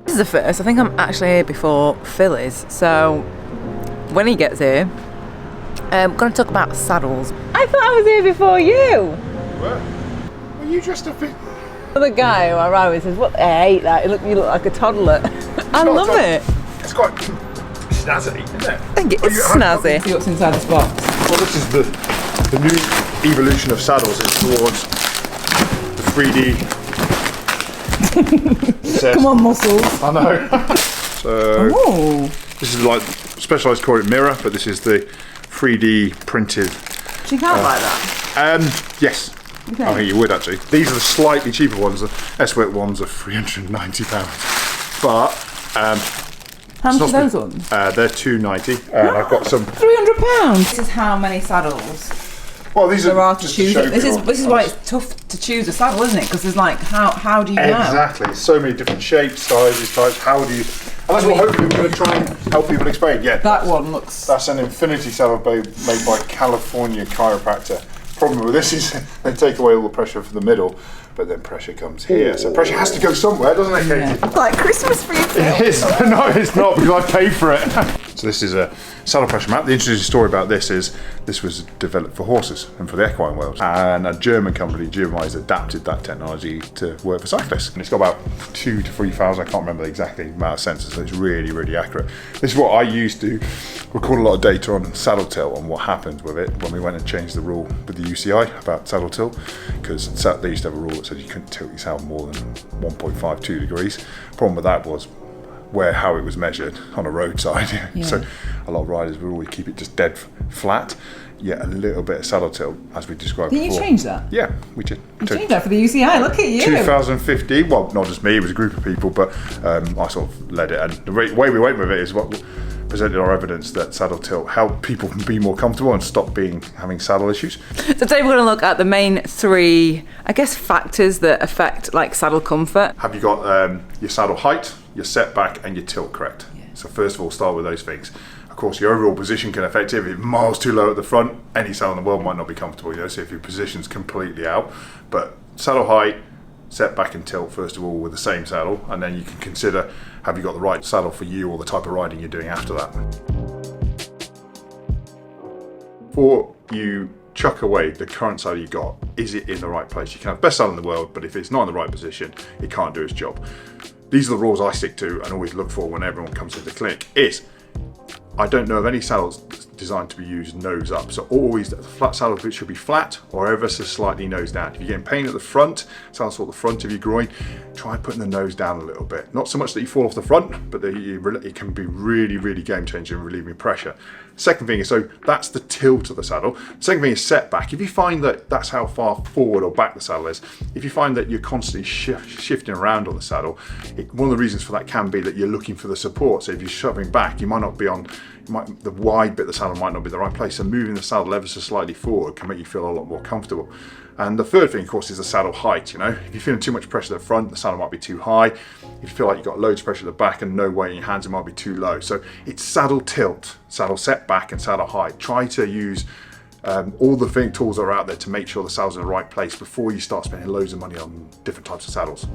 This is the first. I think I'm actually here before Phil is. So when he gets here, I'm going to talk about saddles. I thought I was here before you. What? Are you dressed up in? The guy who I ride with says, "What? I hate that. You look like a toddler." I love it. It's quite snazzy, isn't it? I think it is snazzy. See what's inside this box. Well, this is the new evolution of saddles. It's towards the 3D. Come on, muscles. I know. So this is like specialised corded mirror, but this is the 3D printed. She can't like that. Yes. Okay. I think you would actually. These are the slightly cheaper ones. The S-Work ones are £390, but how much are those ones? they're £290. And I've got some. £300. This is how many saddles. Well, these there are to just choose. to show This is why it's tough to choose a saddle, isn't it? Because there's like how do you know? Exactly. So many different shapes, sizes, types. How do you? And that's what hopefully we're going to try and help people explain. Yeah. That one looks. That's an infinity saddle made by California chiropractor. Problem with this is they take away all the pressure from the middle, but then pressure comes here. So pressure has to go somewhere, doesn't it, Katie? Yeah. Like Christmas for you. It is. No, it's not, because I paid for it. So this is a saddle pressure map. The interesting story about this is this was developed for horses and for the equine world. And a German company, GMI's, adapted that technology to work for cyclists. And it's got about 2,000 to 3,000, I can't remember the exact amount of sensors, so it's really, really accurate. This is what I used to record a lot of data on saddle tilt and what happens with it when we went and changed the rule with the UCI about saddle tilt, because they used to have a rule that said you couldn't tilt your saddle more than 1.52 degrees. Problem with that was how it was measured on a roadside. Yeah. So a lot of riders would always keep it just dead flat, yet a little bit of saddle tilt, as we described before. Did you change that? Yeah, we did. You changed that for the UCI, look at you. 2015, well, not just me, it was a group of people, but I sort of led it. And the way we went with it is what presented our evidence that saddle tilt helped people be more comfortable and stop having saddle issues. So today we're going to look at the main three, I guess, factors that affect like saddle comfort. Have you got your saddle height, your setback, and your tilt correct? Yeah. So first of all, start with those things. Of course, your overall position can affect it. If you're miles too low at the front, any saddle in the world might not be comfortable. So if your position's completely out, but saddle height, setback, and tilt first of all with the same saddle, and then you can consider, have you got the right saddle for you or the type of riding you're doing after that. Before you chuck away the current saddle you got, is it in the right place? You can have the best saddle in the world, but if it's not in the right position, it can't do its job. These are the rules I stick to and always look for when everyone comes to the clinic. I don't know of any saddles designed to be used nose up. So always the flat saddle should be flat or ever so slightly nose down. If you're getting pain at the front, saddle sort of the front of your groin, try putting the nose down a little bit. Not so much that you fall off the front, but that it can be really, really game changing and relieving pressure. Second thing is, so that's the tilt of the saddle. Second thing is setback. If you find that that's how far forward or back the saddle is, if you find that you're constantly shifting around on the saddle, one of the reasons for that can be that you're looking for the support. So if you're shoving back, you might not be on, the wide bit of the saddle might not be the right place. So moving the saddle ever so slightly forward can make you feel a lot more comfortable. And the third thing, of course, is the saddle height. If you're feeling too much pressure at the front, the saddle might be too high. If you feel like you've got loads of pressure at the back and no weight in your hands, it might be too low. So it's saddle tilt, saddle setback, and saddle height. Try to use all the tools that are out there to make sure the saddle's in the right place before you start spending loads of money on different types of saddles.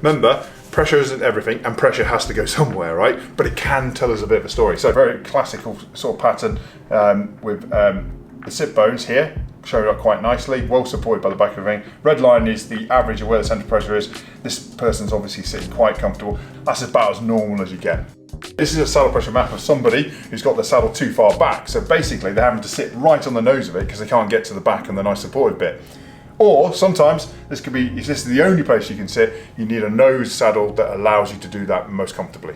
Remember, pressure isn't everything, and pressure has to go somewhere, right? But it can tell us a bit of a story. So very classical sort of pattern with the sit bones here, showed up quite nicely, well supported by the back of the ring. Red line is the average of where the centre of pressure is. This person's obviously sitting quite comfortable. That's about as normal as you get. This is a saddle pressure map of somebody who's got their saddle too far back. So basically they're having to sit right on the nose of it because they can't get to the back and the nice supported bit. Or sometimes this could be, if this is the only place you can sit, you need a nose saddle that allows you to do that most comfortably.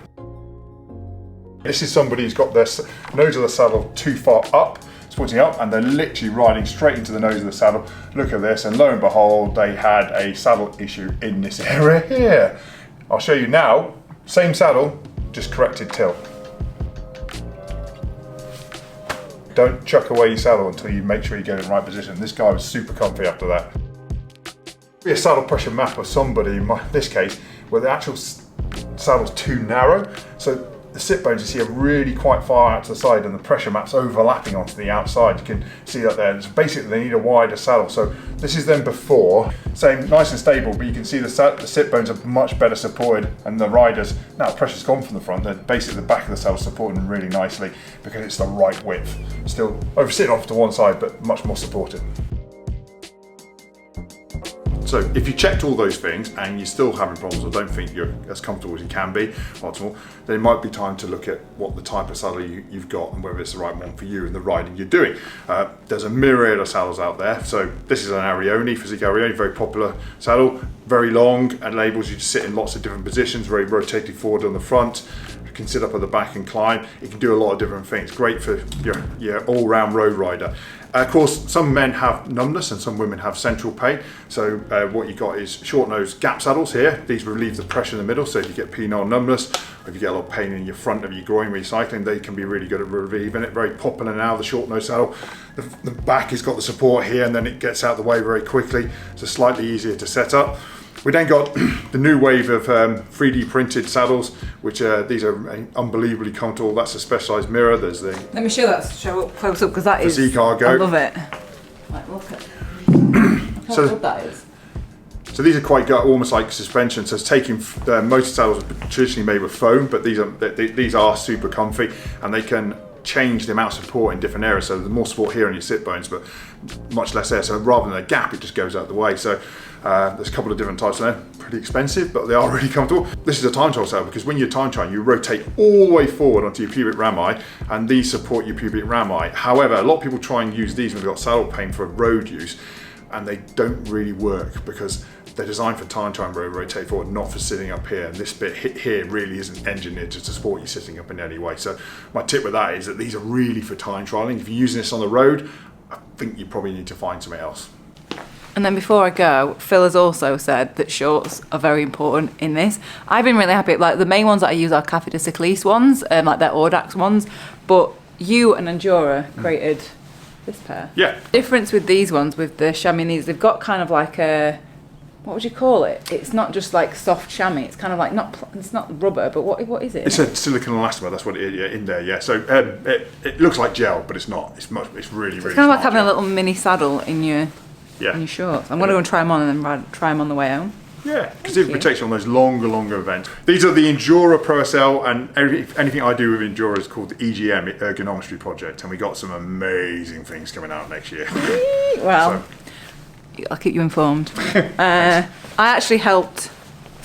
This is somebody who's got their nose of the saddle too far up, it's pointing up, and they're literally riding straight into the nose of the saddle. Look at this, and lo and behold, they had a saddle issue in this area here. I'll show you now, same saddle, just corrected tilt. Don't chuck away your saddle until you make sure you get it in the right position. This guy was super comfy after that. Be a saddle pressure map of somebody, in this case, where the actual saddle's too narrow. So the sit bones you see are really quite far out to the side, and the pressure map's overlapping onto the outside. You can see that there. So basically they need a wider saddle. So this is them before, same nice and stable, but you can see the sit bones are much better supported, and the riders, now the pressure's gone from the front, they're basically the back of the saddle supporting them really nicely because it's the right width. Still sitting off to one side, but much more supported. So if you checked all those things and you're still having problems or don't think you're as comfortable as you can be, optimal, then it might be time to look at what the type of saddle you've got and whether it's the right one for you and the riding you're doing. There's a myriad of saddles out there. So this is an Arione, Physique Arione, very popular saddle, very long, and enables you to sit in lots of different positions, very rotating forward on the front. You can sit up at the back and climb. It can do a lot of different things. Great for your all-round road rider. Of course, some men have numbness and some women have central pain. So what you got is short nose gap saddles here. These relieve the pressure in the middle. So if you get penile numbness, or if you get a lot of pain in your front of your groin when you're cycling, they can be really good at relieving it. Very popular now, the short nose saddle. The back has got the support here, and then it gets out of the way very quickly. So slightly easier to set up. We then got the new wave of 3D printed saddles, which these are unbelievably comfortable. That's a specialised mirror. There's the... Let me show up close up, because that is... Physique Argo. I love it. Like, look at how good that is. So these are quite good, almost like suspension. So it's taking, most saddles are traditionally made with foam, but these are super comfy, and they can change the amount of support in different areas. So there's more support here on your sit bones, but much less there. So rather than a gap, it just goes out the way. So there's a couple of different types there. Pretty expensive, but they are really comfortable. This is a time trial saddle because when you're time trialing, you rotate all the way forward onto your pubic rami, and these support your pubic rami. However, a lot of people try and use these when they've got saddle pain for road use, and they don't really work because they're designed for time trialing where you rotate forward, not for sitting up here. And this bit here really isn't engineered to support you sitting up in any way. So my tip with that is that these are really for time trialing. If you're using this on the road, I think you probably need to find something else. And then before I go, Phil has also said that shorts are very important in this. I've been really happy. Like the main ones that I use are Café de Cycliste ones, like they're Audax ones. But you and Endura created this pair. Yeah. The difference with these ones, with the chamois, they've got kind of like a, what would you call it? It's not just like soft chamois. It's kind of like it's not rubber, but what is it? It's a silicone elastomer. That's what it is in there. Yeah. So it looks like gel, but it's not. It's really. It's kind of like having a little mini saddle in your shorts. I'm going to go and try them on and then try them on the way home. Yeah, because it protects you on those longer events. These are the Endura Pro SL, and anything I do with Endura is called the EGM, Ergonometry Project, and we got some amazing things coming out next year. Well, I'll keep you informed. I actually helped,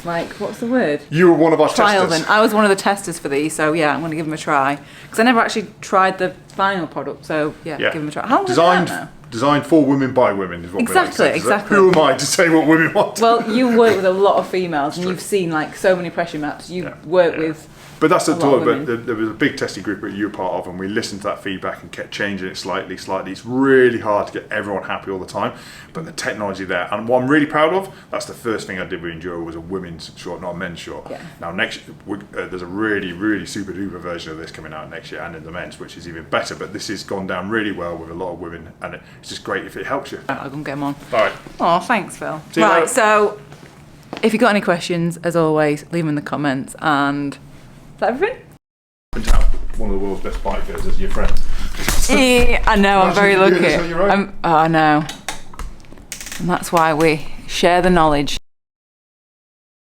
like, what's the word? You were one of our trial testers. Them. I was one of the testers for these, so yeah, I'm going to give them a try. Because I never actually tried the final product, so yeah, give them a try. How long is that now? Designed for women by women is what exactly. Who am I to say what women want? Well, you work with a lot of females, and you've seen like so many pressure maps. You work with. But that's the thought. But there was a big testing group that you were part of, and we listened to that feedback and kept changing it slightly. It's really hard to get everyone happy all the time, but the technology there. And what I'm really proud of, that's the first thing I did with Enduro, was a women's short, not a men's short. Yeah. Now next, there's a really super duper version of this coming out next year, and in the men's, which is even better. But this has gone down really well with a lot of women, and it's just great if it helps you. I'll go and get them on. All right. Oh, thanks, Phil. See you later. So if you've got any questions, as always, leave them in the comments. And is that everything? And to have one of the world's best bikers as your friend. I know, I'm very lucky. I know. And that's why we share the knowledge.